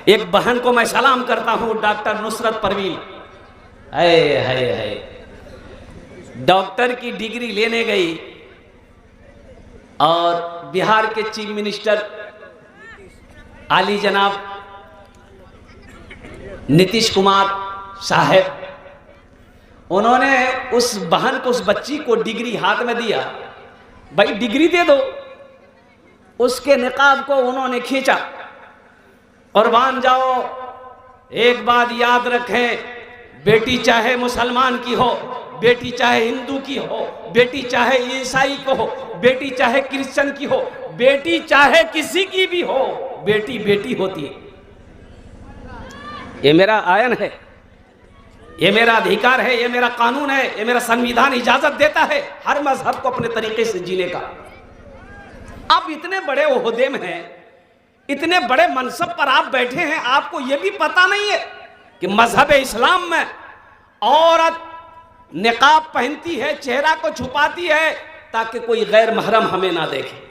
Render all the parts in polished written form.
एक बहन को मैं सलाम करता हूं, डॉक्टर नुसरत परवीन। है डॉक्टर की डिग्री लेने गई और बिहार के चीफ मिनिस्टर आली जनाब नीतीश कुमार साहब, उन्होंने उस बहन को, उस बच्ची को डिग्री हाथ में दिया, भाई डिग्री दे दो। उसके निकाब को उन्होंने खींचा। कुर्बान जाओ, एक बात याद रखें, बेटी चाहे मुसलमान की हो, बेटी चाहे हिंदू की हो, बेटी चाहे ईसाई को हो, बेटी चाहे क्रिश्चियन की हो, बेटी चाहे किसी की भी हो, बेटी बेटी होती है। ये मेरा आयन है, ये मेरा अधिकार है, ये मेरा कानून है, ये मेरा संविधान इजाजत देता है हर मजहब को अपने तरीके से जीने का। आप इतने बड़े ओहदे में हैं, इतने बड़े मनसब पर आप बैठे हैं, आपको यह भी पता नहीं है कि मजहब इस्लाम में औरत निकाब पहनती है, चेहरा को छुपाती है ताकि कोई गैर महरम हमें ना देखे।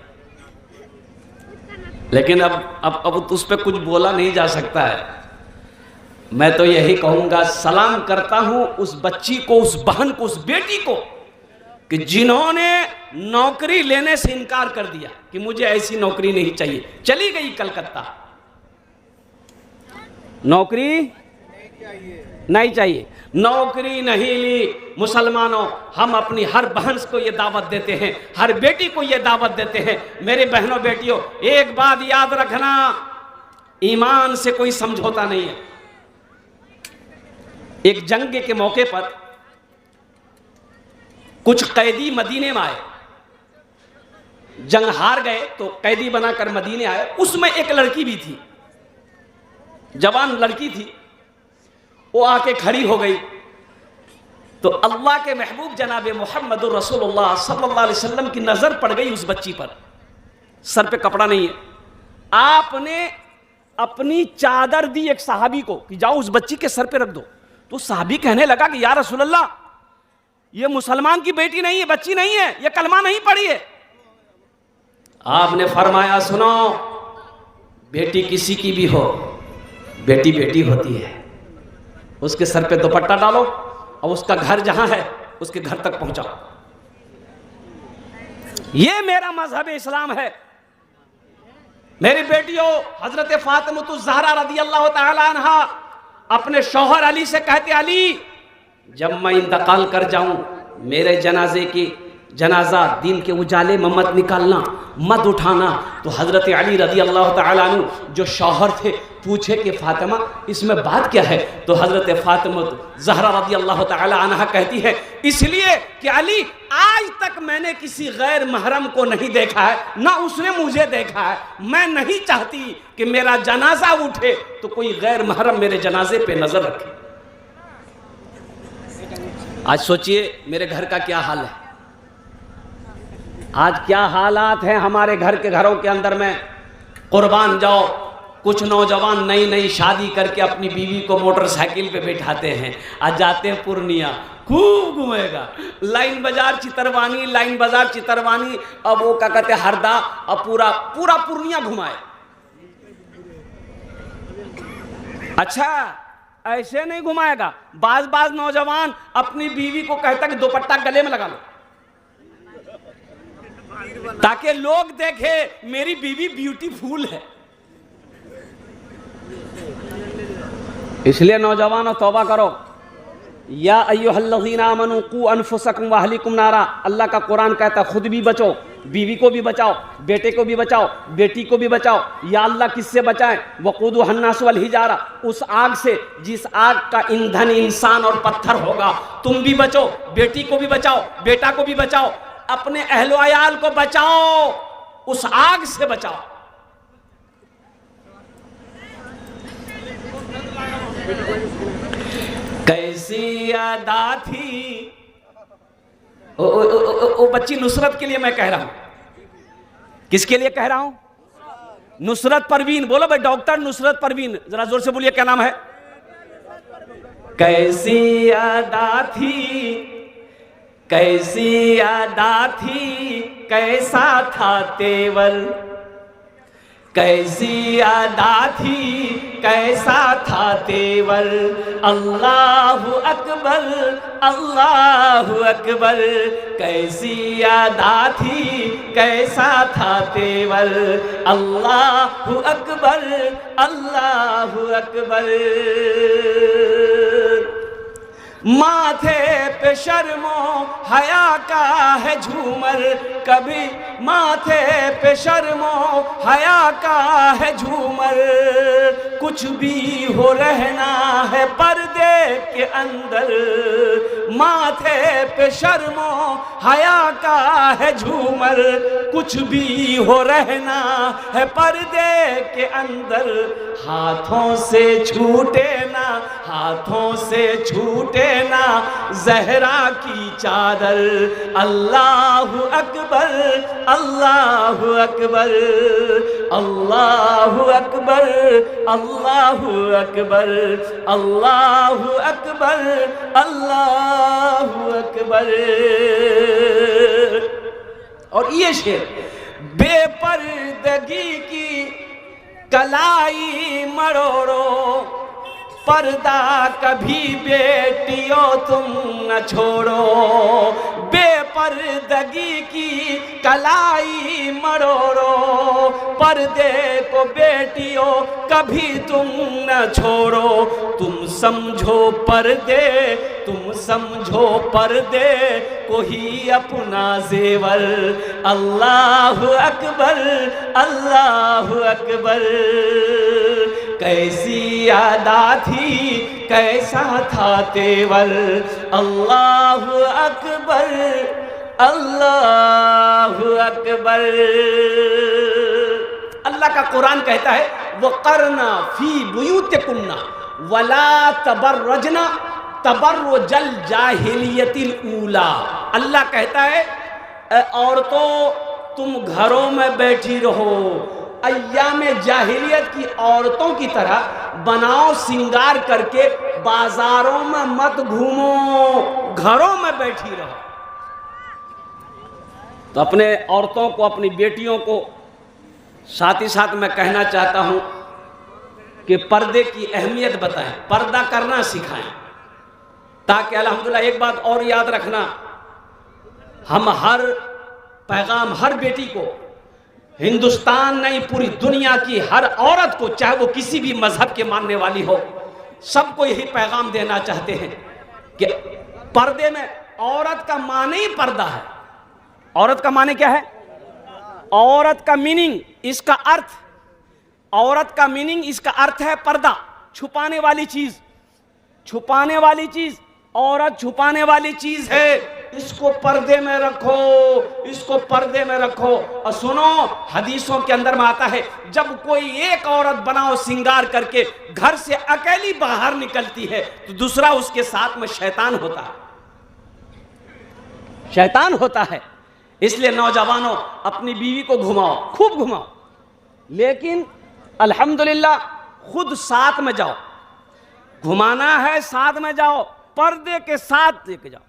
लेकिन अब उस पर कुछ बोला नहीं जा सकता है। मैं तो यही कहूंगा, सलाम करता हूं उस बच्ची को, उस बहन को, उस बेटी को कि जिन्होंने नौकरी लेने से इनकार कर दिया कि मुझे ऐसी नौकरी नहीं चाहिए, चली गई कलकत्ता, नौकरी नहीं चाहिए, नौकरी नहीं ली। मुसलमानों, हम अपनी हर बहन को ये दावत देते हैं, हर बेटी को ये दावत देते हैं, मेरे बहनों बेटियों, एक बात याद रखना, ईमान से कोई समझौता नहीं है। एक जंग के मौके पर कुछ कैदी मदीने में आए, जंग हार गए तो कैदी बनाकर मदीने आए। उसमें एक लड़की भी थी, जवान लड़की थी, वो आके खड़ी हो गई तो अल्लाह के महबूब जनाब मोहम्मद रसूलुल्लाह सल्लल्लाहु अलैहि वसल्लम की नजर पड़ गई उस बच्ची पर। सर पे कपड़ा नहीं है, आपने अपनी चादर दी एक सहाबी को कि जाओ उस बच्ची के सर पे रख दो। तो सहाबी कहने लगा कि या रसूलल्लाह, ये मुसलमान की बेटी नहीं है, बच्ची नहीं है, ये कलमा नहीं पढ़ी है। आपने फरमाया, सुनो, बेटी किसी की भी हो, बेटी बेटी होती है। उसके सर पे दुपट्टा डालो और उसका घर जहां है उसके घर तक पहुंचाओ। ये मेरा मजहब इस्लाम है। मेरी बेटियों, हजरत फातिमा ज़हरा रज़ी अल्लाह तआला अन्हा अपने शौहर अली से कहते, अली जब मैं इंतकाल कर जाऊं, मेरे जनाजे की जनाजा दिन के उजाले में मत निकालना, मत उठाना। तो हजरत अली रज़ी अल्लाह तआला अन्हु जो शौहर थे पूछे कि फातिमा इसमें बात क्या है? तो हजरत फातिमा ज़हरा रज़ी अल्लाह तआला अन्हा कहती है, इसलिए कि अली, आज तक मैंने किसी गैर महरम को नहीं देखा है, ना उसने मुझे देखा है। मैं नहीं चाहती कि मेरा जनाजा उठे तो कोई गैर महरम मेरे जनाजे पे नजर रखे। आज सोचिए मेरे घर का क्या हाल है, आज क्या हालात हैं हमारे घर के घरों के अंदर में। कुर्बान जाओ, कुछ नौजवान नई नई शादी करके अपनी बीवी को मोटरसाइकिल पे बैठाते हैं, आज जाते हैं पूर्णिया, खूब घूमेगा, लाइन बाजार चितरवानी, लाइन बाजार चितरवानी, अब वो क्या कहते हैं हरदा, अब पूरा पूरा पूर्णिया घुमाए। अच्छा, ऐसे नहीं घुमाएगा, बाज बाज नौजवान अपनी बीवी को कहता कि दुपट्टा गले में लगा लो ताकि लोग देखे मेरी बीवी ब्यूटीफुल है। इसलिए नौजवानों, तौबा करो। या अय्युहल्लज़ीना आमनू कू अनफुसकुम व अहलिकुम नारा, अल्लाह का कुरान कहता है खुद भी बचो, बीवी को भी बचाओ, बेटे को भी बचाओ, बेटी को भी बचाओ। या अल्लाह किससे बचाएं? वक़ूदुहा अन्नास वल हिजारा, उस आग से जिस आग का ईंधन इंसान और पत्थर होगा। तुम भी बचो, बेटी को भी बचाओ, बेटा को भी बचाओ, अपने अहलो अयाल को बचाओ, उस आग से बचाओ। कैसी अदा थी ओ बच्ची नुसरत के लिए मैं कह रहा हूं। किसके लिए कह रहा हूं? नुसरत परवीन। बोलो भाई, डॉक्टर नुसरत परवीन, जरा जोर से बोलिए, क्या नाम है? कैसी अदा थी, कैसी अदा थी, कैसा था तेवर, कैसी अदा थी, कैसा था तेवर। अल्लाहु अकबर अल्लाहु अकबर, कैसी अदा थी कैसा था तेवर। अल्लाहु अकबर अल्लाहु अकबर। माथे पे शर्मो हया का है झूमर, कभी माथे पे शर्मो हया का है झूमर। कुछ भी हो रहना है पर्दे के अंदर, माथे पे शर्मो हया का है झूमर। कुछ भी हो रहना है पर्दे के अंदर। हाथों से छूटे ना, हाथों से छूटे ना ज़हरा की चादर। अल्लाहु अकबर अल्लाहु अकबर अल्लाहु अकबर अल्लाहु अकबर अल्लाहु अकबर अल्लाहु अकबर। और ये शेर, बेपर्दगी की कलाई मरोड़ो, पर्दा कभी बेटियों तुम न छोड़ो। बेपर्दगी की कलाई मरोड़ो, पर्दे को बेटियों कभी तुम न छोड़ो। तुम समझो पर्दे, तुम समझो पर्दे को ही अपना जेवर। अल्लाहु अकबर अल्लाहु अकबर, कैसी अदा थी कैसा था तेवर। अल्लाहु अकबर अल्लाहु अकबर। अल्लाह का कुरान कहता है वक़रना फी बुयूतिकुन्ना वला तबर्रजना तबर्रुजल जाहिलियतिल ऊला। अल्लाह कहता है औरतों तुम घरों में बैठी रहो, अय्याम जाहिलियत की औरतों की तरह बनाओ सिंगार करके, बाजारों में मत घूमो, घरों में बैठी रहो। तो अपने औरतों को, अपनी बेटियों को साथ ही साथ मैं कहना चाहता हूं कि पर्दे की अहमियत बताएं, पर्दा करना सिखाएं, ताकि अल्हम्दुलिल्लाह एक बात और याद रखना, हम हर पैगाम हर बेटी को, हिंदुस्तान नहीं पूरी दुनिया की हर औरत को, चाहे वो किसी भी मजहब के मानने वाली हो, सबको यही पैगाम देना चाहते हैं कि पर्दे में औरत का माने ही पर्दा है। औरत का माने क्या है? औरत का मीनिंग, इसका अर्थ, औरत का मीनिंग, इसका अर्थ है पर्दा, छुपाने वाली चीज, छुपाने वाली चीज। औरत छुपाने वाली चीज है, इसको पर्दे में रखो, इसको पर्दे में रखो। और सुनो, हदीसों के अंदर में आता है जब कोई एक औरत बनाओ सिंगार करके घर से अकेली बाहर निकलती है तो दूसरा उसके साथ में शैतान होता है, शैतान होता है। इसलिए नौजवानों अपनी बीवी को घुमाओ, खूब घुमाओ, लेकिन अल्हम्दुलिल्लाह खुद साथ में जाओ। घुमाना है साथ में जाओ, पर्दे के साथ लेके जाओ,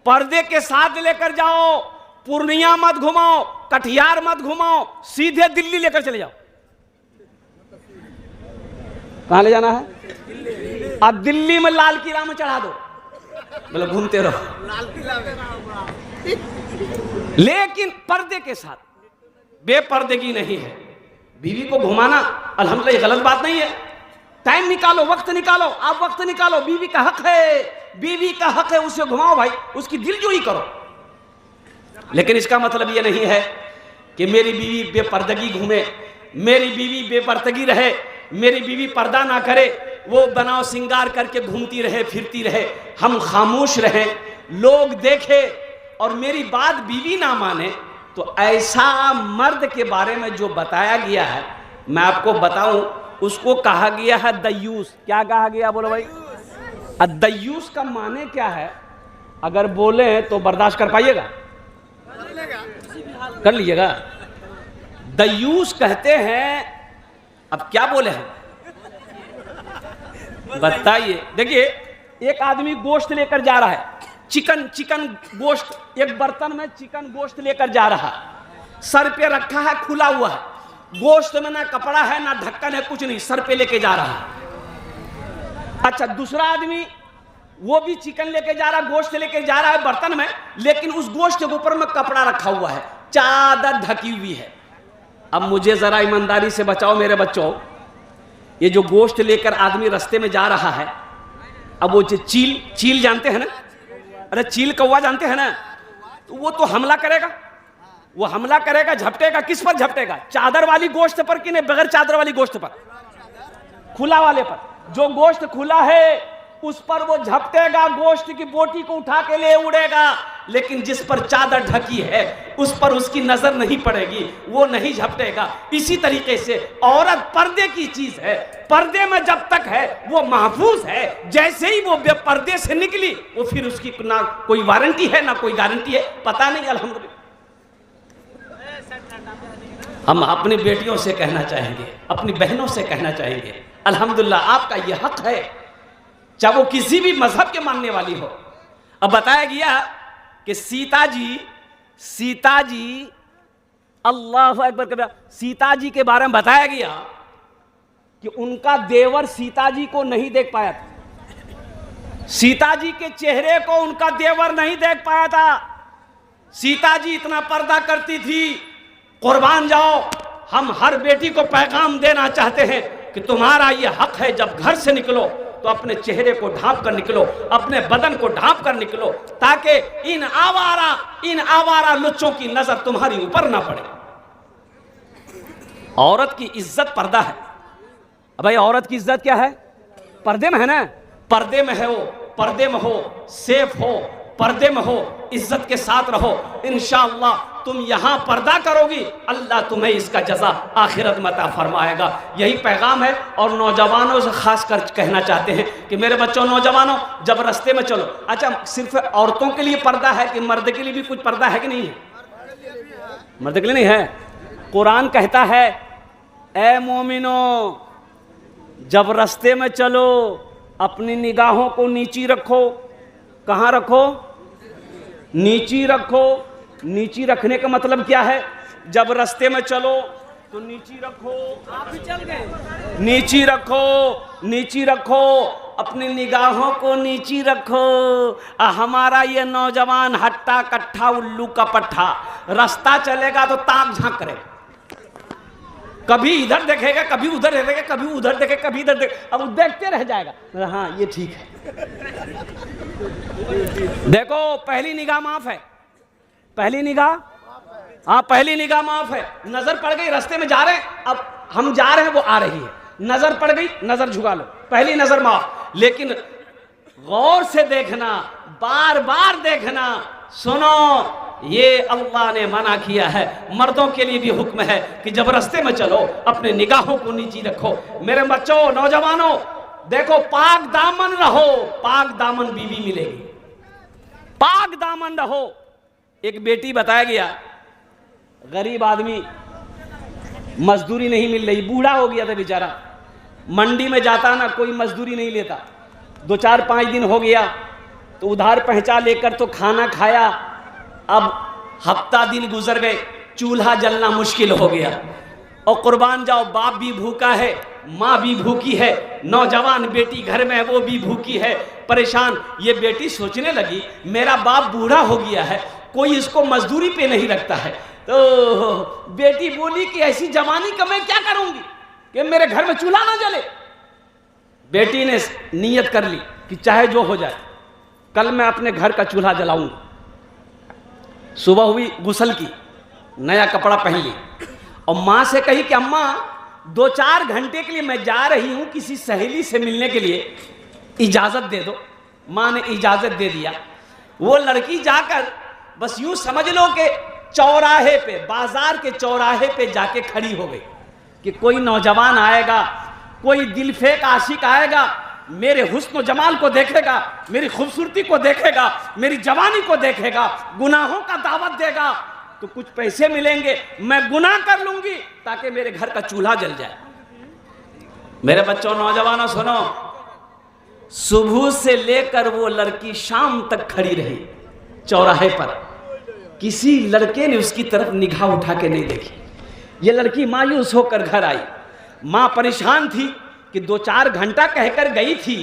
पर्दे के साथ लेकर जाओ। पूर्णिया मत घुमाओ, कटिहार मत घुमाओ, सीधे दिल्ली लेकर चले जाओ। कहां ले जाना है? अब दिल्ली में लाल किला में चढ़ा दो, मतलब घूमते रहो, लेकिन पर्दे के साथ, बेपर्दगी नहीं है। बीवी को घुमाना अल्हम्दुलिल्लाह गलत बात नहीं है, टाइम निकालो, वक्त निकालो, आप वक्त निकालो, बीवी का हक है, बीवी का हक है, उसे घुमाओ भाई, उसकी दिलजोई करो। लेकिन इसका मतलब ये नहीं है कि मेरी बीवी बेपर्दगी घूमे, मेरी बीवी बेपर्दगी रहे, मेरी बीवी पर्दा ना करे, वो बनाओ सिंगार करके घूमती रहे, फिरती रहे। हम खामोश रहें, लोग देखे और मेरी बात बीवी ना माने, तो ऐसा मर्द के बारे में जो बताया गया है, मैं आपको बताऊं, उसको कहा गया है दयूस। क्या कहा गया? बोलो भाई। दयूस का माने क्या है? अगर बोले तो बर्दाश्त कर पाइएगा? कर लीजिएगा। दयूस कहते हैं, अब क्या बोले हैं बताइए। देखिए, एक आदमी गोश्त लेकर जा रहा है, चिकन गोश्त, एक बर्तन में चिकन गोश्त लेकर जा रहा है, सर पे रखा है, खुला हुआ है, गोश्त में ना कपड़ा है ना ढक्कन है, कुछ नहीं, सर पे लेके जा रहा है। अच्छा, दूसरा आदमी वो भी चिकन लेके जा रहा है, गोश्त लेके जा रहा है बर्तन में, लेकिन उस गोश्त के ऊपर में कपड़ा रखा हुआ है, चादर ढकी हुई है। अब मुझे जरा ईमानदारी से बचाओ मेरे बच्चों, ये जो गोश्त लेकर आदमी रास्ते में जा रहा है, अब वो चील जानते हैं ना, अरे चील कौवा जानते हैं ना, तो वो तो हमला करेगा, वो हमला करेगा, झपटेगा। किस पर झपटेगा? चादर वाली गोश्त पर कि नहीं बगैर चादर वाली गोश्त पर? खुला वाले पर। जो गोश्त खुला है उस पर वो झपटेगा, गोश्त की बोटी को उठा के ले उड़ेगा। लेकिन जिस पर चादर ढकी है उस पर उसकी नजर नहीं पड़ेगी, वो नहीं झपटेगा। इसी तरीके से औरत पर्दे की चीज है, पर्दे में जब तक है वो महफूज है। जैसे ही वो पर्दे से निकली वो फिर उसकी ना कोई वारंटी है ना कोई गारंटी है, पता नहीं। अल्हम्दुलिल्लाह हम अपनी बेटियों से कहना चाहेंगे, अपनी बहनों से कहना चाहेंगे, अल्हम्दुलिल्लाह आपका यह हक है, चाहे वो किसी भी मजहब के मानने वाली हो। अब बताया गया कि सीता जी अल्लाह अकबर कबीरा, सीता जी के बारे में बताया गया कि उनका देवर सीता जी को नहीं देख पाया था, सीता जी के चेहरे को उनका देवर नहीं देख पाया था। सीता जी इतना पर्दा करती थी। कुर्बान जाओ, हम हर बेटी को पैगाम देना चाहते हैं कि तुम्हारा यह हक है, जब घर से निकलो तो अपने चेहरे को ढांप कर निकलो, अपने बदन को ढांप कर निकलो, ताकि इन आवारा लुच्चों की नजर तुम्हारी ऊपर ना पड़े। औरत की इज्जत पर्दा है। भाई औरत की इज्जत क्या है? पर्दे में है ना, पर्दे में है वो, पर्दे में हो, सेफ हो, पर्दे में हो, इज्जत के साथ रहो। इंशाअल्लाह तुम यहां पर्दा करोगी, अल्लाह तुम्हें इसका जज़ा आखिरत में अता फरमाएगा। यही पैगाम है। और नौजवानों से खास कर कहना चाहते हैं कि मेरे बच्चों, नौजवानों, जब रास्ते में चलो, अच्छा सिर्फ औरतों के लिए पर्दा है कि मर्द के लिए भी कुछ पर्दा है कि नहीं है? मर्द के लिए नहीं है। कुरान कहता है, ए मोमिनो, जब रास्ते में चलो अपनी निगाहों को नीची रखो। कहाँ रखो? नीची रखो। नीची रखने का मतलब क्या है? जब रास्ते में चलो तो नीची रखो। आप भी चल गए। नीची रखो, नीची रखो, अपनी निगाहों को नीची रखो। हमारा ये नौजवान हट्टा कट्ठा उल्लू का पट्ठा, रास्ता चलेगा तो ताक झांक करेगा, कभी इधर देखेगा, कभी उधर देखेगा, कभी उधर देखे, कभी इधर देखे, अब वो देखते रह जाएगा। हाँ ये ठीक है। देखो पहली निगाह माफ है, पहली निगाह, हाँ पहली निगाह माफ है। नजर पड़ गई, रास्ते में जा रहे हैं, अब हम जा रहे हैं, वो आ रही है, नजर पड़ गई, नजर झुका लो, पहली नजर माफ। लेकिन गौर से देखना, बार बार देखना। सुनो, ये अल्लाह ने मना किया है। मर्दों के लिए भी हुक्म है कि जब रास्ते में चलो अपने निगाहों को नीची रखो। मेरे बच्चों, नौजवानों, देखो पाक दामन रहो, पाक दामन बीवी मिलेगी, पाक दामन रहो। एक बेटी बताया गया, गरीब आदमी, मजदूरी नहीं मिल रही, बूढ़ा हो गया था बेचारा, मंडी में जाता ना, कोई मजदूरी नहीं लेता। 2-4-5 दिन हो गया तो उधार पहुंचा लेकर तो खाना खाया। अब हफ्ता दिन गुजर गए, चूल्हा जलना मुश्किल हो गया। और कुर्बान जाओ, बाप भी भूखा है, माँ भी भूखी है, नौजवान बेटी घर में है, वो भी भूखी है, परेशान। ये बेटी सोचने लगी, मेरा बाप बूढ़ा हो गया है, कोई इसको मजदूरी पे नहीं रखता है। तो बेटी बोली कि ऐसी जवानी का मैं क्या करूंगी कि मेरे घर में चूल्हा ना जले। बेटी ने नियत कर ली कि चाहे जो हो जाए, कल मैं अपने घर का चूल्हा जलाऊंगी। सुबह हुई, गुस्ल की, नया कपड़ा पहन ली और माँ से कही कि अम्मा 2-4 घंटे के लिए मैं जा रही हूँ किसी सहेली से मिलने के लिए, इजाज़त दे दो। माँ ने इजाज़त दे दिया। वो लड़की जाकर बस यूँ समझ लो कि चौराहे पे, बाजार के चौराहे पे जाके खड़ी हो गई कि कोई नौजवान आएगा, कोई दिलफेक आशिक आएगा, मेरे हुस्न जमाल को देखेगा, मेरी खूबसूरती को देखेगा, मेरी जवानी को देखेगा, गुनाहों का दावत देगा, तो कुछ पैसे मिलेंगे, मैं गुनाह कर लूंगी ताकि मेरे घर का चूल्हा जल जाए। मेरे बच्चों, नौजवानों, सुनो, सुबह से लेकर वो लड़की शाम तक खड़ी रही चौराहे पर, किसी लड़के ने उसकी तरफ निगाह उठा के नहीं देखी। ये लड़की मायूस होकर घर आई। माँ परेशान थी कि 2-4 घंटा कहकर गई थी,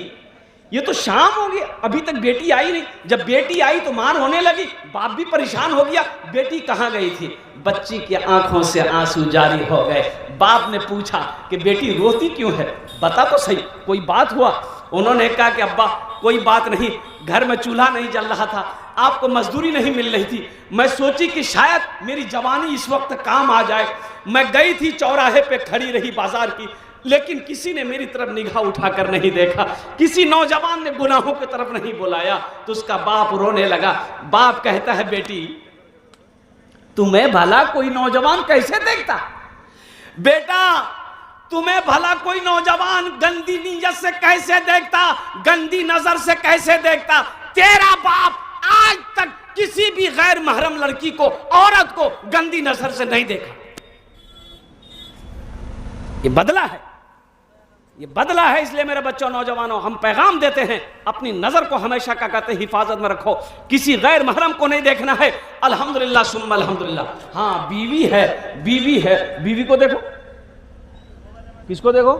ये तो शाम हो गया, अभी तक बेटी आई नहीं। जब बेटी आई तो मार होने लगी, बाप भी परेशान हो गया, बेटी कहाँ गई थी। बच्ची की आंखों से आंसू जारी हो गए। बाप ने पूछा कि बेटी रोती क्यों है, बता तो सही, कोई बात हुआ। उन्होंने कहा कि अब्बा कोई बात नहीं, घर में चूल्हा नहीं जल रहा था, आपको मजदूरी नहीं मिल रही थी, मैं सोची कि शायद मेरी जवानी इस वक्त काम आ जाए। मैं गई थी, चौराहे पे खड़ी रही बाजार की, लेकिन किसी ने मेरी तरफ निगाह उठाकर नहीं देखा, किसी नौजवान ने गुनाहों की तरफ नहीं बुलाया। तो उसका बाप रोने लगा। बाप कहता है बेटी तुम्हें भला कोई नौजवान कैसे देखता, बेटा तुम्हें भला कोई नौजवान गंदी नीयत से कैसे देखता, गंदी नजर से कैसे देखता। तेरा बाप आज तक किसी भी गैर महरम लड़की को, औरत को गंदी नजर से नहीं देखा। ये बदला है, ये बदला है। इसलिए मेरे बच्चों नौजवानों, हम पैगाम देते हैं, अपनी नजर को हमेशा क्या कहते हैं हिफाजत में रखो, किसी गैर महरम को नहीं देखना है। अल्हम्दुलिल्लाह सुम्मा अल्हम्दुलिल्लाह। हाँ बीवी है, बीवी है, बीवी को देखो, किसको देखो।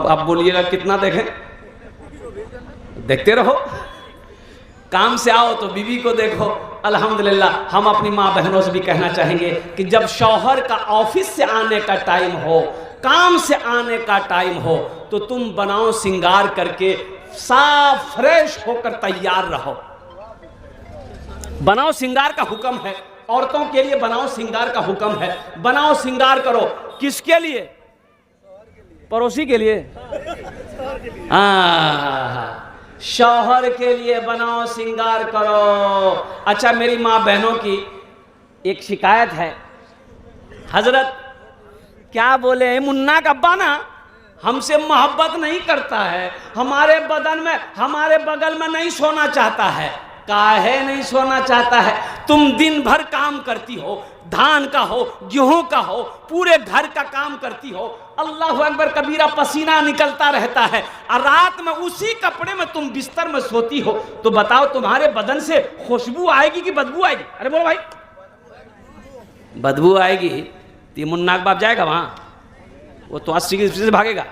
अब बोलिएगा कितना देखें, देखते रहो। काम से आओ तो बीवी को देखो। अल्हम्दुलिल्लाह हम अपनी माँ बहनों से भी कहना चाहेंगे कि जब शौहर का ऑफिस से आने का टाइम हो, काम से आने का टाइम हो, तो तुम बनाओ सिंगार करके साफ फ्रेश होकर तैयार रहो। बनाओ सिंगार का हुक्म है, औरतों के लिए बनाओ सिंगार का हुक्म है। बनाओ सिंगार करो, किसके लिए, पड़ोसी के लिए, शौहर के लिए बनाओ सिंगार करो। अच्छा मेरी माँ बहनों की एक शिकायत है, हजरत क्या बोले, मुन्ना का अब्बा ना हमसे मोहब्बत नहीं करता है, हमारे बदन में, हमारे बगल में नहीं सोना चाहता है। काहे नहीं सोना चाहता है, तुम दिन भर काम करती हो, धान का हो, गेहूं का हो, पूरे घर का काम करती हो, अल्लाह अकबर कबीरा, पसीना निकलता रहता है, और रात में उसी कपड़े में तुम बिस्तर में सोती हो, तो बताओ तुम्हारे बदन से खुशबू आएगी कि बदबू आएगी? अरे बोलो भाई, बदबू आएगी तो मुन्ना बाप जाएगा वहां, वो तो 80 की स्पीड से भागेगा।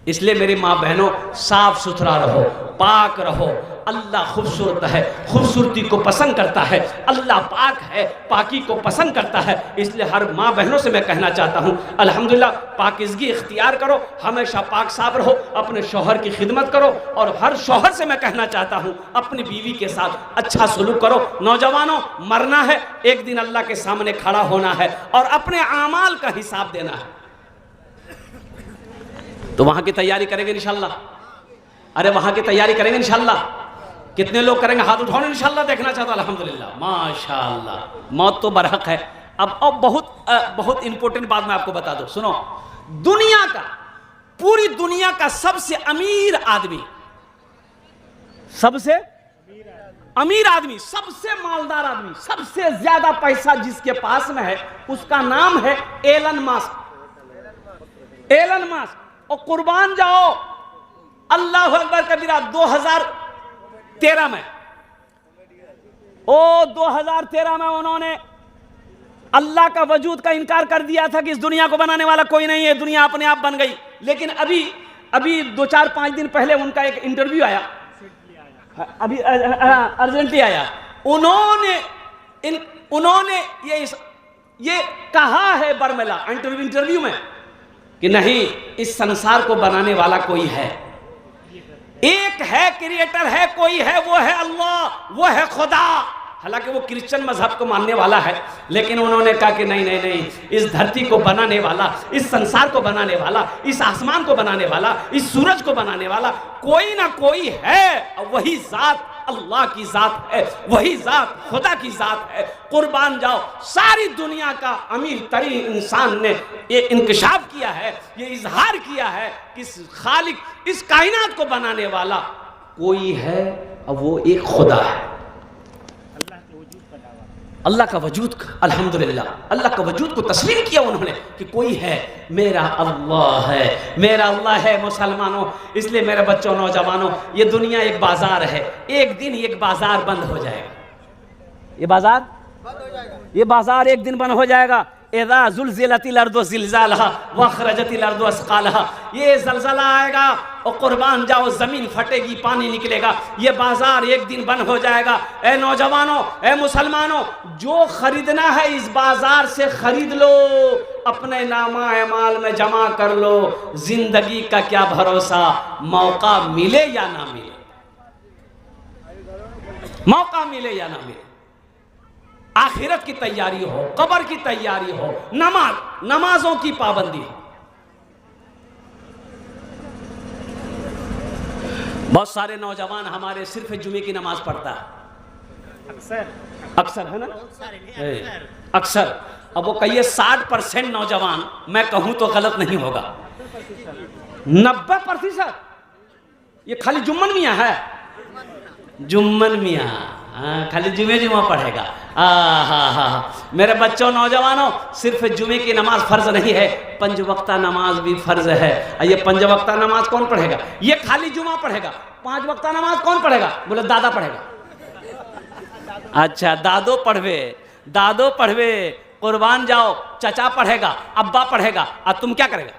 इसलिए मेरी माँ बहनों साफ सुथरा रहो, पाक रहो। अल्लाह खूबसूरत है, खूबसूरती को पसंद करता है, अल्लाह पाक है, पाकी को पसंद करता है। इसलिए हर माँ बहनों से मैं कहना चाहता हूँ अल्हम्दुलिल्लाह पाकिज़गी इख्तियार करो, हमेशा पाक साफ रहो, अपने शौहर की खिदमत करो। और हर शौहर से मैं कहना चाहता हूँ अपनी बीवी के साथ अच्छा सलूक करो। नौजवानों मरना है, एक दिन अल्लाह के सामने खड़ा होना है और अपने आमाल का हिसाब देना है, तो वहां की तैयारी करेंगे इंशाल्लाह। अरे वहां की तैयारी करेंगे इंशाल्लाह। कितने लोग करेंगे, हाथ उठाओ इंशाल्लाह, देखना चाहता। अल्हम्दुलिल्लाह माशाअल्लाह, मौत तो बरहक है। अब बहुत इंपॉर्टेंट बात मैं आपको बता दूं, सुनो। दुनिया का, पूरी दुनिया का सबसे अमीर आदमी, सबसे अमीर आदमी, सबसे मालदार आदमी, सबसे ज्यादा पैसा जिसके पास में है, उसका नाम है एलन मस्क। Elon Musk. और कुर्बान जाओ, अल्लाह अकबर कबीरा, 2013 में, 2013 में उन्होंने अल्लाह का वजूद का इनकार कर दिया था कि इस दुनिया को बनाने वाला कोई नहीं है, दुनिया अपने आप बन गई। लेकिन अभी 2-4-5 दिन पहले उनका एक इंटरव्यू आया, अभी अर्जेंटी आया, उन्होंने ये कहा है बर्मेला इंटरव्यू में कि नहीं, इस संसार को बनाने वाला कोई है, एक है, क्रिएटर है, कोई है, वो है अल्लाह, वो है खुदा। हालांकि वो क्रिश्चियन मजहब को मानने वाला है, लेकिन उन्होंने कहा कि नहीं नहीं नहीं, इस धरती को बनाने वाला, इस संसार को बनाने वाला, इस आसमान को बनाने वाला, इस सूरज को बनाने वाला कोई ना कोई है, और वही जात अल्लाह की जात है, वही जात खुदा की जात है। कुर्बान जाओ, सारी दुनिया का अमीर तरीन इंसान ने ये इंकशाफ किया है, ये इजहार किया है कि इस खालिक, इस कायनात को बनाने वाला कोई है, और वो एक खुदा है। अल्लाह का वजूद, अल्हम्दुलिल्लाह अल्लाह का वजूद को तस्लीम किया उन्होंने कि कोई है, मेरा अल्लाह है, मेरा अल्लाह है। मुसलमानों, इसलिए मेरे बच्चों, नौजवानों, ये दुनिया एक बाजार है, एक दिन एक बाजार बंद हो जाएगा, ये बाजार एक दिन बंद हो जाएगा। इज़ा ज़ुल्ज़िलतिल अर्दु ज़िलज़ालहा व अख़रजतिल अर्दु अस्क़ालहा, ये ज़लज़ला आएगा और कुर्बान जाओ, ज़मीन फटेगी, पानी निकलेगा, ये बाज़ार एक दिन बंद हो जाएगा। ए नौजवानों, ए मुसलमानों, जो ख़रीदना है इस बाज़ार से ख़रीद लो, अपने नामा अमाल में जमा कर लो। ज़िंदगी का क्या भरोसा, मौका मिले या ना मिले, मौका मिले या ना मिले। आखिरत की तैयारी हो, कब्र की तैयारी हो, नमाजों की पाबंदी हो। बहुत सारे नौजवान हमारे सिर्फ जुमे की नमाज पढ़ता है, अक्सर है ना, अक्सर। अब वो कहिए 60% नौजवान, मैं कहूं तो गलत नहीं होगा, 90%। ये खाली जुम्मन मियाँ है, जुम्मन मियाँ, हाँ, खाली जुमा पढ़ेगा। हाँ, मेरे बच्चों, नौजवानों, सिर्फ जुमे की नमाज फर्ज नहीं है, 5 वक्ता नमाज भी फर्ज है। ये 5 वक्ता नमाज कौन पढ़ेगा? ये खाली जुमा पढ़ेगा। 5 वक्ता नमाज कौन पढ़ेगा? बोले दादा पढ़ेगा। अच्छा, दादो पढ़वे, कुर्बान जाओ, चचा पढ़ेगा, अब्बा पढ़ेगा, और तुम क्या करेगा?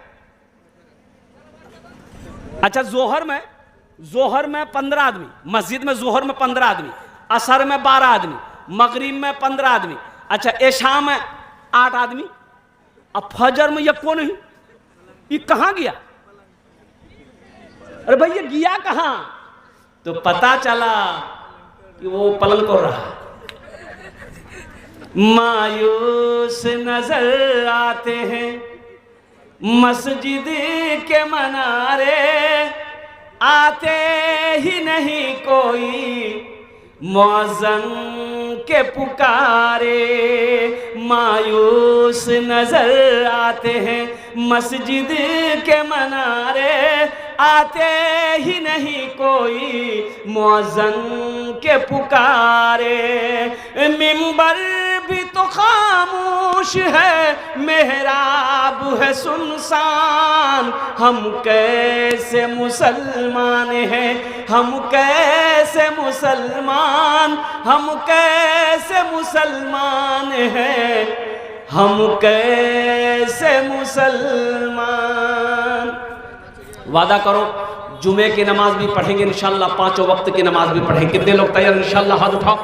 अच्छा, जोहर में 15 आदमी, मस्जिद में जोहर में 15 आदमी, असर में 12 आदमी, मगरिब में 15 आदमी, अच्छा इशा में 8 आदमी, अब फजर में ये कौन है? ये कहाँ गया? अरे भाई, ये गया कहाँ? तो पता चला कि वो पलंग को रहा। मायूस नजर आते हैं मस्जिद के मनारे, आते ही नहीं कोई मौज़न के पुकारे। मायूस नजर आते हैं मस्जिद के मनारे, आते ही नहीं कोई मौज़न के पुकारे। मिंबर भी तो खामोश है, मेहराब है सुनसान, हम कैसे मुसलमान हैं, हम कैसे मुसलमान, हम कैसे मुसलमान हैं, हम कैसे मुसलमान। वादा करो जुमे की नमाज भी पढ़ेंगे इंशाल्लाह, 5 वक्त की नमाज भी पढ़ेंगे। कितने लोग तैयार? इंशाल्लाह हाथ उठाओ।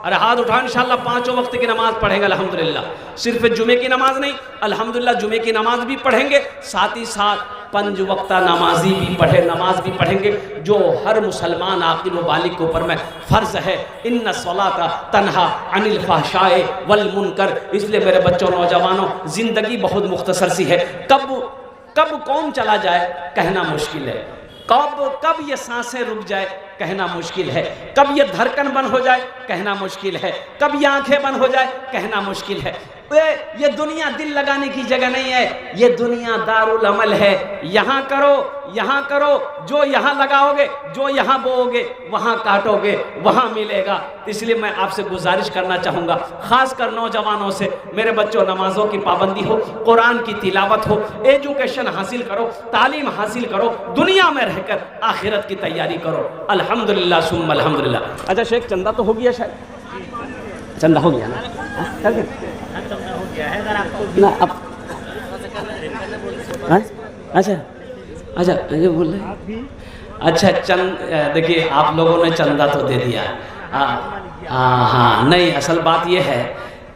अरे हाथ उठाओ, इंशाल्लाह 5 वक्त की नमाज पढ़ेंगे अल्हम्दुलिल्लाह। सिर्फ जुमे की नमाज नहीं, अल्हम्दुलिल्लाह जुमे की नमाज भी पढ़ेंगे, साथ ही साथ 5 वक्ता नमाजी भी नमाज भी पढ़ेंगे, जो हर मुसलमान आकिल व बालिग के ऊपर में फ़र्ज़ है। इन्ना सलाता तन्हा अनिल फहशाए वल मुनकर। इसलिए मेरे बच्चों, नौजवानों, ज़िंदगी बहुत मुख्तसर सी है। कब कौन चला जाए कहना मुश्किल है, कब ये सांसें रुक जाए कहना मुश्किल है, कब ये धड़कन बंद हो जाए कहना मुश्किल है, कब ये आंखें बंद हो जाए कहना मुश्किल है। ये दुनिया दिल लगाने की जगह नहीं है, ये दुनिया दारुल अमल है। यहाँ करो, जो यहाँ लगाओगे, जो यहाँ बोओगे, वहाँ काटोगे, वहाँ मिलेगा। इसलिए मैं आपसे गुजारिश करना चाहूँगा, ख़ासकर नौजवानों से, मेरे बच्चों, नमाजों की पाबंदी हो, कुरान की तिलावत हो, एजुकेशन हासिल करो, तालीम हासिल करो, दुनिया में रहकर आखिरत की तैयारी करो। अल्हम्दुलिल्लाह सुम्मा अल्हम्दुलिल्लाह। अच्छा शेख, चंदा तो हो गया शायद, चंदा हो गया ना? ना अब अच्छा बोल रहे। अच्छा देखिए, आप लोगों ने चंदा तो दे दिया। हाँ, नहीं, असल बात ये है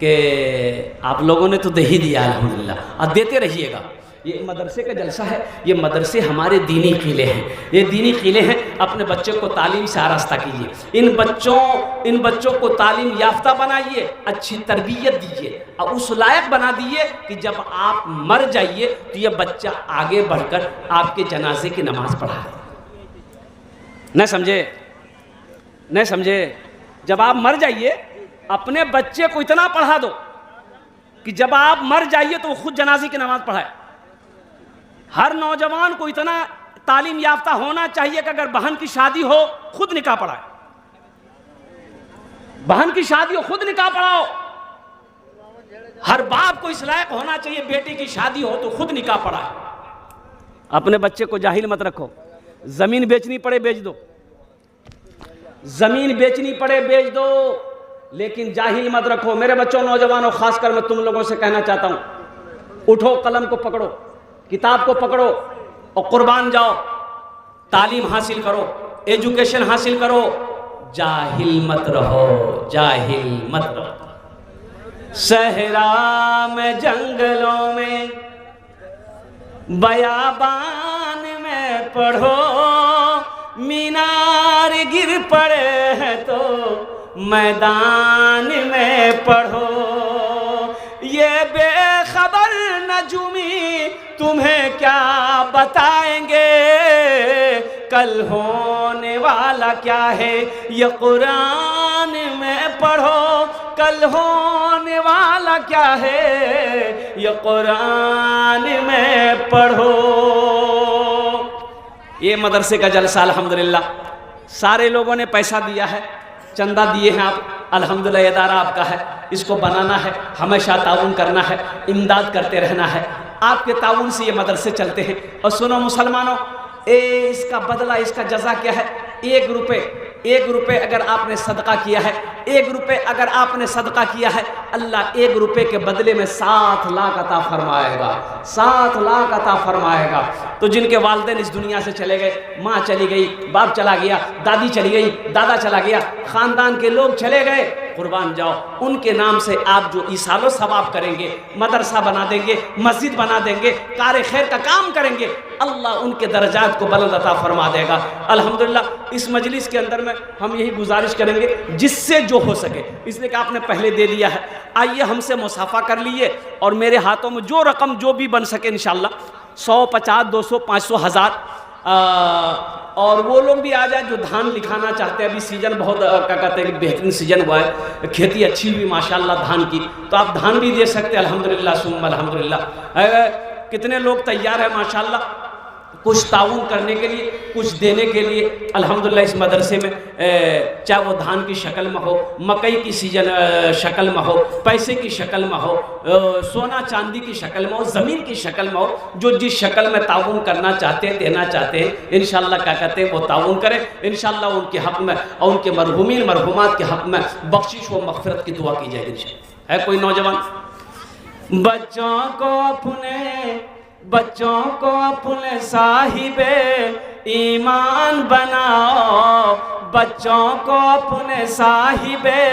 कि आप लोगों ने तो दे ही दिया अल्हम्दुलिल्लाह, और देते रहिएगा। ये मदरसे का जलसा है, ये मदरसे हमारे दीनी किले हैं, ये दीनी किले हैं। अपने बच्चे को तालीम से आरास्ता कीजिए, इन बच्चों को तालीम याफ्ता बनाइए, अच्छी तरबियत दीजिए, और उस लायक बना दिए कि जब आप मर जाइए तो ये बच्चा आगे बढ़कर आपके जनाजे की नमाज पढ़ाए। न समझे? जब आप मर जाइए, अपने बच्चे को इतना पढ़ा दो कि जब आप मर जाइए तो वो खुद जनाजे की नमाज पढ़ाए। हर नौजवान को इतना तालीम याफ्ता होना चाहिए कि अगर बहन की शादी हो, खुद निकाह पढ़ाए। बहन की शादी हो, खुद निकाह पढ़ाओ। हर बाप को इस लायक होना चाहिए, बेटी की शादी हो तो खुद निकाह पढ़ाए। अपने बच्चे को जाहिल मत रखो। जमीन बेचनी पड़े बेच दो, जमीन बेचनी पड़े बेच दो, लेकिन जाहिल मत रखो। मेरे बच्चों, नौजवानों, खासकर मैं तुम लोगों से कहना चाहता हूं, उठो, कलम को पकड़ो, किताब को पकड़ो और कुर्बान जाओ, तालीम हासिल करो, एजुकेशन हासिल करो, जाहिल मत रहो, जाहिल मत रहो। सहरा में, जंगलों में, बयाबान में पढ़ो, मीनार गिर पड़े हैं तो मैदान में पढ़ो। ये बेखबर नजुमी तुम्हें क्या बताएंगे, कल होने वाला क्या है ये कुरान में पढ़ो, कल होने वाला क्या है ये कुरान में पढ़ो। ये मदरसे का जलसा अल्हम्दुलिल्लाह, सारे लोगों ने पैसा दिया है, चंदा दिए हैं आप, अल्हम्दुलिल्लाह ये इदारा आपका है, इसको बनाना है, हमेशा ताउन करना है, इमदाद करते रहना है। आपके ताउन से ये मदरसे चलते हैं। और सुनो मुसलमानों, इसका बदला, इसका जज़ा क्या है? 1 रुपये अगर आपने सदका किया है, 1 रुपये अगर आपने सदका किया है, अल्लाह 1 रुपये के बदले में 7 लाख अता फरमाएगा, 7 लाख अता फरमाएगा। तो जिनके वालिदैन इस दुनिया से चले गए, माँ चली गई, बाप चला गया, दादी चली गई, दादा चला गया, ख़ानदान के लोग चले गए, कुर्बान जाओ, उनके नाम से आप जो इसालो सवाब करेंगे, मदरसा बना देंगे, मस्जिद बना देंगे, कार खैर का काम करेंगे, अल्लाह उनके दर्जात को बुलंद अता फरमा देगा। अल्हम्दुलिल्लाह इस मजलिस के अंदर में हम यही गुजारिश करेंगे जिससे जो हो सके, इसलिए कि आपने पहले दे दिया है, आइए हमसे मुसाफा कर लीजिए और मेरे हाथों में जो रकम जो भी बन सके इंशाल्लाह 100, 50, 200, 500, 1000 और वो लोग भी आ जाए जो धान लिखाना चाहते हैं। अभी सीज़न बहुत क्या कहते हैं कि बेहतरीन सीज़न हुआ है, खेती अच्छी हुई माशाल्लाह धान की, तो आप धान भी दे सकते हैं। अल्हम्दुलिल्लाह सुम्मा अल्हम्दुलिल्लाह। कितने लोग तैयार हैं माशाल्लाह कुछ ताउन करने के लिए, कुछ देने के लिए। अल्हम्दुलिल्लाह इस मदरसे में चाहे वो धान की शक्ल में हो, मकई की सीजन शक्ल में हो, पैसे की शक्ल में हो, सोना चांदी की शक्ल में हो, ज़मीन की शक्ल में हो, जो जिस शक्ल में ताउन करना चाहते हैं, देना चाहते हैं, इंशाल्लाह क्या कहते हैं वो ताउन करें। इंशाल्लाह उनके हक़ में और उनके मरहूमीन मरहूमात के हक़ में बख्शिश व मग़फ़िरत की दुआ की जाएगी इंशाअल्लाह। है कोई नौजवान? बच्चों को अपने साहिबे ईमान बनाओ, बच्चों को अपने साहिबे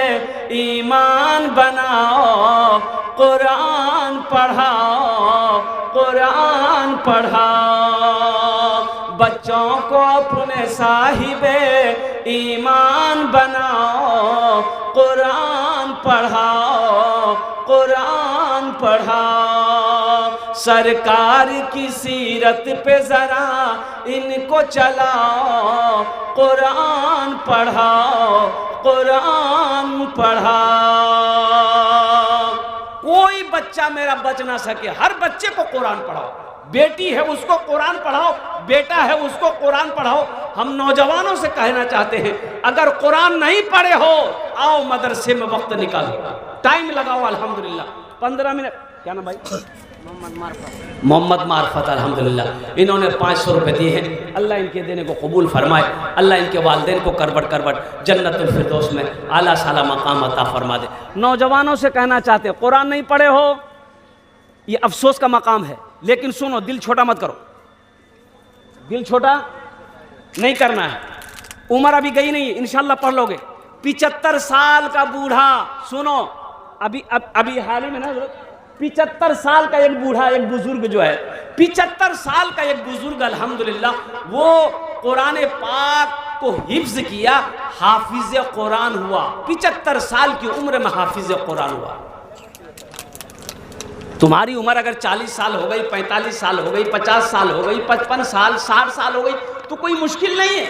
ईमान बनाओ, कुरान पढ़ाओ, कुरान पढ़ाओ। बच्चों को अपने साहिबे ईमान बनाओ, कुरान पढ़ाओ, कुरान पढ़ाओ। सरकार की सीरत पे जरा इनको चलाओ, कुरान पढ़ाओ, कुरान पढ़ाओ। कोई बच्चा मेरा बच ना सके, हर बच्चे को कुरान पढ़ाओ। बेटी है उसको कुरान पढ़ाओ, बेटा है उसको कुरान पढ़ाओ। हम नौजवानों से कहना चाहते हैं, अगर कुरान नहीं पढ़े हो आओ मदरसे में वक्त निकालो, टाइम लगाओ। अल्हम्दुलिल्लाह 15 मिनट, क्या ना भाई? मोहम्मद मार्फत अल्हम्दुलिल्लाह इन्होंने 500 रुपये दिए हैं। अल्लाह इनके देने को कबूल फरमाए, अल्लाह इनके वालिदैन को करबट करबट जन्नतुल फिरदौस में आला साला मकाम अता फरमा दे। नौजवानों से कहना चाहते हैं, कुरान नहीं पढ़े हो ये अफसोस का मकाम है, लेकिन सुनो, दिल छोटा मत करो, दिल छोटा नहीं करना है। उम्र अभी गई नहीं, इंशाल्लाह पढ़ लोगे। 75 साल का बूढ़ा, सुनो अभी हाल ही में ना 75 साल का एक बूढ़ा, एक बुजुर्ग जो है 75 साल का एक बुजुर्ग, अल्हम्दुलिल्लाह वो कुरान पाक को हिफ्ज किया, हाफिज कुरान हुआ। 75 साल की उम्र में हाफिज कुरान हुआ। तुम्हारी उम्र अगर 40 साल हो गई, 45 साल हो गई, 50 साल हो गई, 55 साल, 60 साल हो गई, तो कोई मुश्किल नहीं है।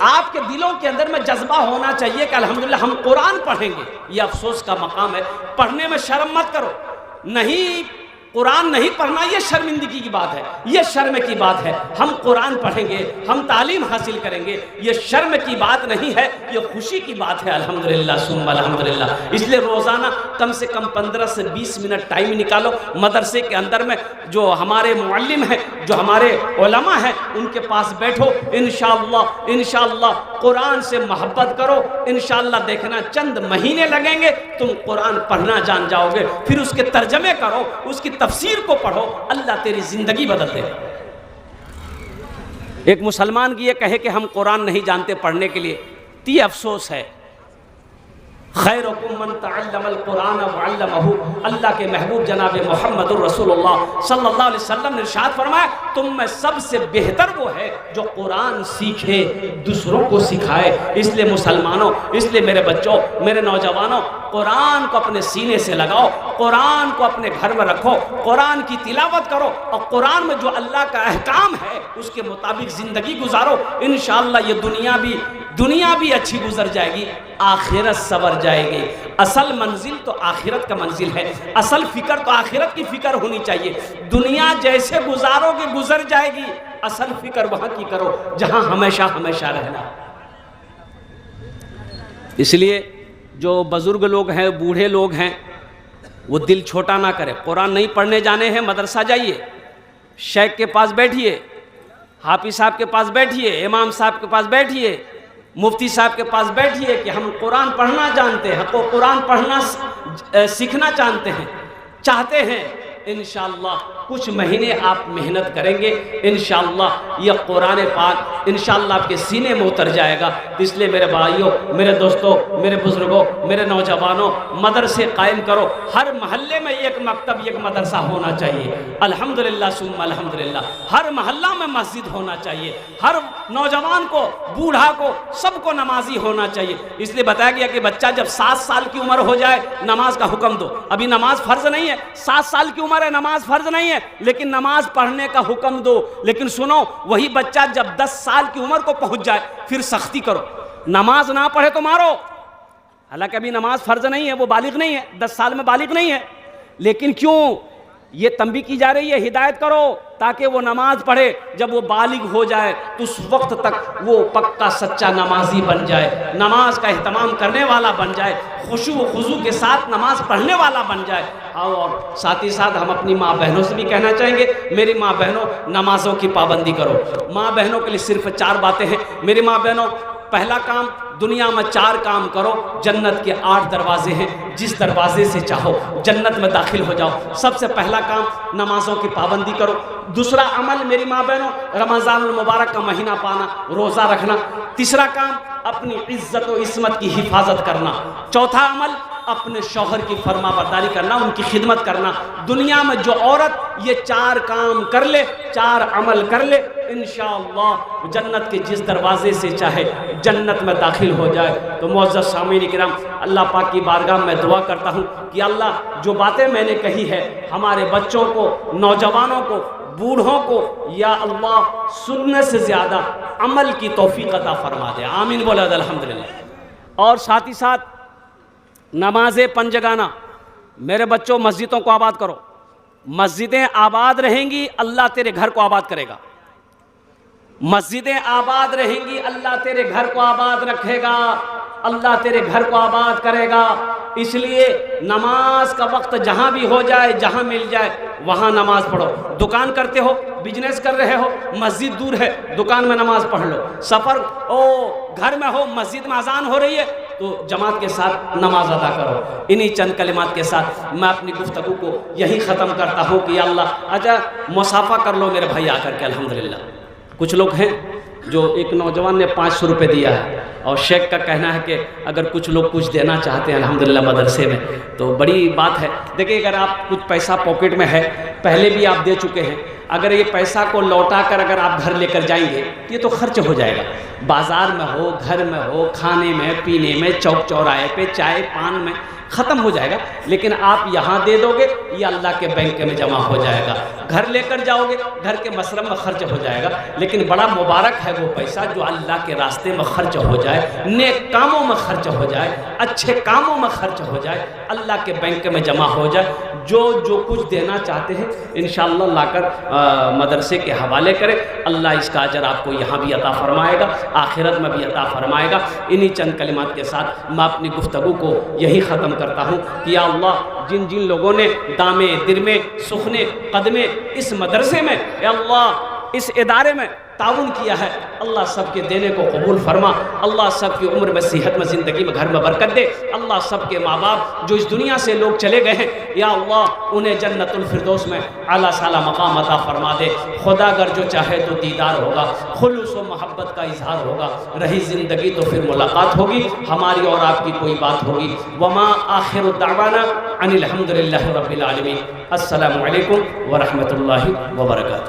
आपके दिलों के अंदर में जज्बा होना चाहिए कि अल्हम्दुलिल्लाह हम कुरान पढ़ेंगे। ये अफसोस का मकाम है, पढ़ने में शर्म मत करो। नहीं, कुरान नहीं पढ़ना ये शर्मिंदगी की बात है, ये शर्म की बात है। हम कुरान पढ़ेंगे, हम तालीम हासिल करेंगे, ये शर्म की बात नहीं है, ये खुशी की बात है। अल्हम्दुलिल्लाह सुम्मा अल्हम्दुलिल्लाह। इसलिए रोज़ाना कम से कम 15 से 20 मिनट टाइम निकालो। मदरसे के अंदर में जो हमारे मुअल्लिम हैं, जो हमारे उलमा हैं, उनके पास बैठो। इंशाअल्लाह इंशाअल्लाह कुरान से मोहब्बत करो। इंशाअल्लाह देखना चंद महीने लगेंगे, तुम कुरान पढ़ना जान जाओगे। फिर उसके तर्जमे करो, उसकी तफसीर को पढ़ो, अल्लाह तेरी ज़िंदगी बदल देगा। एक मुसलमान की ये कहे कि हम कुरान नहीं जानते पढ़ने के लिए, तो ये अफसोस है। खैरुकुम मन तअल्लमल कुरान व अल्लमहु, अल्लाह के महबूब जनाब मोहम्मदुर रसूलुल्लाह सल्लल्लाहु अलैहि वसल्लम ने इरशाद फरमाया, तुम में सबसे बेहतर वो है जो कुरान सीखे, दूसरों को सिखाए। इसलिए मुसलमानों, इसलिए मेरे बच्चों, मेरे नौजवानों, कुरान को अपने सीने से लगाओ, कुरान को अपने घर में रखो, कुरान की तिलावत करो और कुरान में जो अल्लाह का अहकाम है उसके मुताबिक ज़िंदगी गुजारो। इंशाअल्लाह ये दुनिया भी अच्छी गुजर जाएगी, आखिरत सवर जाएगी। असल मंजिल तो आखिरत का मंजिल है, असल फिक्र तो आखिरत की फिक्र होनी चाहिए। दुनिया जैसे गुजारोगे गुजर जाएगी, असल फिक्र वहाँ की करो जहाँ हमेशा हमेशा रहना। इसलिए जो बुजुर्ग लोग हैं, बूढ़े लोग हैं, वो दिल छोटा ना करें। कुरान नहीं पढ़ने जाने हैं, मदरसा जाइए, शेख के पास बैठिए, हाफिज साहब के पास बैठिए, इमाम साहब के पास बैठिए, मुफ्ती साहब के पास बैठिए कि हम कुरान पढ़ना जानते हैं, को कुरान पढ़ना सीखना चाहते हैं। इंशाअल्लाह कुछ महीने आप मेहनत करेंगे, इंशाअल्लाह यह कुरान पाक इंशाअल्लाह आपके सीने में उतर जाएगा। इसलिए मेरे भाइयों, मेरे दोस्तों, मेरे बुजुर्गों, मेरे नौजवानों, मदरसे कायम करो। हर मोहल्ले में एक मकतब, एक मदरसा होना चाहिए। अल्हम्दुलिल्लाह सुम्मा अल्हम्दुलिल्लाह। हर मोहल्ला में मस्जिद होना चाहिए। हर नौजवान को, बूढ़ा को, सबको नमाजी होना चाहिए। इसलिए बताया गया कि बच्चा जब 7 साल की उम्र हो जाए, नमाज का हुक्म दो। अभी नमाज फ़र्ज नहीं है, 7 साल की उम्र है, नमाज फ़र्ज नहीं है, लेकिन नमाज पढ़ने का हुक्म दो। लेकिन सुनो, वही बच्चा जब 10 साल की उम्र को पहुंच जाए, फिर सख्ती करो, नमाज ना पढ़े तो मारो। हालांकि अभी नमाज फर्ज नहीं है, वो बालिग नहीं है, 10 साल में बालिग नहीं है, लेकिन क्यों ये तंबी की जा रही है, हिदायत करो ताकि वो नमाज पढ़े। जब वो बालिग हो जाए तो उस वक्त तक वो पक्का सच्चा नमाजी बन जाए, नमाज का एहतमाम करने वाला बन जाए, खुशू व खुजू के साथ नमाज पढ़ने वाला बन जाए। और साथ ही साथ हम अपनी माँ बहनों से भी कहना चाहेंगे, मेरी माँ बहनों, नमाजों की पाबंदी करो। माँ बहनों के लिए सिर्फ 4 बातें हैं। मेरी माँ बहनों, पहला काम, दुनिया में 4 काम करो। जन्नत के 8 दरवाजे हैं, जिस दरवाजे से चाहो जन्नत में दाखिल हो जाओ। सबसे पहला काम, नमाजों की पाबंदी करो। दूसरा अमल मेरी माँ बहनों, रमज़ानुल मुबारक का महीना पाना, रोज़ा रखना। तीसरा काम, अपनी इज्जत और इस्मत की हिफाजत करना। चौथा अमल, अपने शौहर की फरमाबरदारी करना, उनकी खिदमत करना। दुनिया में जो औरत ये 4 काम कर ले, 4 अमल कर ले, इंशाअल्लाह जन्नत के जिस दरवाजे से चाहे जन्नत में दाखिल हो जाए। तो मुअज़्ज़ज़ सामीन किराम, अल्लाह पाक की बारगाह में दुआ करता हूँ कि अल्लाह जो बातें मैंने कही है, हमारे बच्चों को, नौजवानों को, बूढ़ों को, या अल्लाह सुनने से ज़्यादा अमल की तौफीक अता फरमा दे। आमीन बोले अल्हम्दुलिल्लाह। और साथ ही साथ नमाज़ें पंजगाना, मेरे बच्चों मस्जिदों को आबाद करो। मस्जिदें आबाद रहेंगी, अल्लाह तेरे घर को आबाद करेगा। मस्जिदें आबाद रहेंगी, अल्लाह तेरे घर को आबाद रखेगा, अल्लाह तेरे घर को आबाद करेगा। इसलिए नमाज का वक्त जहाँ भी हो जाए, जहाँ मिल जाए वहाँ नमाज पढ़ो। दुकान करते हो, बिजनेस कर रहे हो, मस्जिद दूर है, दुकान में नमाज पढ़ लो। सफ़र घर में हो, मस्जिद में अजान हो रही है तो जमात के साथ नमाज अदा करो। इन्हीं चंद कलिमात के साथ मैं अपनी गुफ्तगू को यही ख़त्म करता हूँ कि अल्लाह, अच्छा मुसाफा कर लो मेरे भाई आकर के। अल्हम्दुलिल्लाह कुछ लोग हैं जो, एक नौजवान ने 500 रुपये दिया है और शेख का कहना है कि अगर कुछ लोग कुछ देना चाहते हैं अल्हम्दुलिल्लाह मदरसे में, तो बड़ी बात है। देखिए, अगर आप कुछ पैसा पॉकेट में है, पहले भी आप दे चुके हैं, अगर ये पैसा को लौटा कर अगर आप घर लेकर जाएंगे, ये तो खर्च हो जाएगा। बाज़ार में हो, घर में हो, खाने में, पीने में, चौक चौराहे पे, चाय पान में ख़त्म हो जाएगा। लेकिन आप यहाँ दे दोगे, ये अल्लाह के बैंक में जमा हो जाएगा। घर लेकर जाओगे, घर के मसरम में खर्च हो जाएगा। लेकिन बड़ा मुबारक है वो पैसा जो अल्लाह के रास्ते में खर्च हो जाए, नेक कामों में खर्च हो जाए, अच्छे कामों में खर्च हो जाए, अल्लाह के बैंक में जमा हो जाए। जो कुछ देना चाहते हैं इंशाअल्लाह लाकर मदरसे के हवाले करें। अल्लाह इसका अजर आपको यहाँ भी अता फरमाएगा, आखिरत में भी अता फरमाएगा। इन्हीं चंद कलिमात के साथ मैं अपनी गुफ्तगू को यही ख़त्म करता हूँ कि या अल्लाह, जिन जिन लोगों ने दामे, दिरमे, सुखने, कदमे इस मदरसे में, या अल्लाह इस इदारे में ताउन किया है, अल्लाह सबके देने को कबूल फरमा। अल्लाह सबकी उम्र में, सेहत में, ज़िंदगी में, घर में बरकत दे। अल्लाह सबके माँ बाप जो इस दुनिया से लोग चले गए हैं, या अल्लाह उन्हें जन्नतुल फिरदौस में आला साला मकाम अता फरमा दे। खुदा अगर जो चाहे तो दीदार होगा, खुलूस व मोहब्बत का इजहार होगा। रही ज़िंदगी तो फिर मुलाकात होगी, हमारी और आपकी कोई बात होगी। वमा आखिरु दावाना अनिल हम्दुलिल्लाहि रब्बिल आलमीन। अस्सलामु अलैकुम व रहमतुल्लाहि व बरकातुहू।